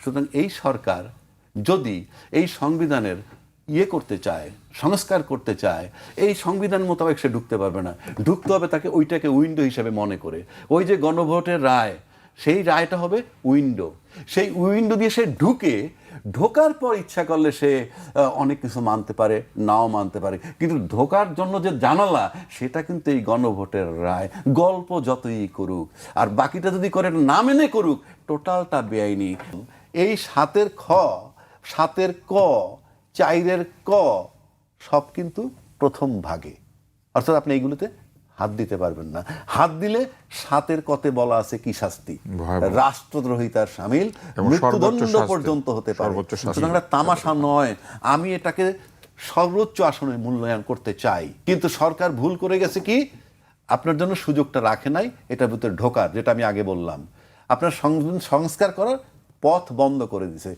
সুতরাং এই সরকার যদি এই সংবিধানের করতে চায়, সংস্কার করতে চায়, এই সংবিধান মোতাবেক সে ঢুকতে পারবে না। ঢুকতে হবে তাকে ওইটাকে উইন্ডো হিসেবে মনে করে। ওই যে গণভোটের রায়, সেই রায়টা হবে উইন্ডো। সেই উইন্ডো দিয়ে সে ঢোকার পর ইচ্ছা করলে সে অনেক কিছু মানতে পারে, নাও মানতে পারে, কিন্তু ঢোকার জন্য যে জানালা, সেটা কিন্তু এই গণভোটের রায়। গল্প যতই করুক আর বাকিটা যদি করে না মেনে করুক, টোটালটা বেআইনি। এই ৭-এর খ, ৭-এর ক, ৪-এর ক সব কিন্তু প্রথম ভাগে, অর্থাৎ আপনি এইগুলোতে হাত দিতে পারবেন না। হাত দিলে ৭-এর কতে বলা আছে কি শাস্তি, রাষ্ট্রদ্রোহিতার শামিল, মৃত্যুদণ্ড পর্যন্ত হতে পারে। সুতরাং এটা তামাশা নয়। আমি এটাকে সর্বোচ্চ আসনে মূল্যায়ন করতে চাই, কিন্তু সরকার ভুল করে গেছে কি, আপনার জন্য সুযোগটা রাখে নাই এটার ভিতরে ঢোকার, যেটা আমি আগে বললাম। আপনার সংস্কার করার পথ বন্ধ করে দিছে।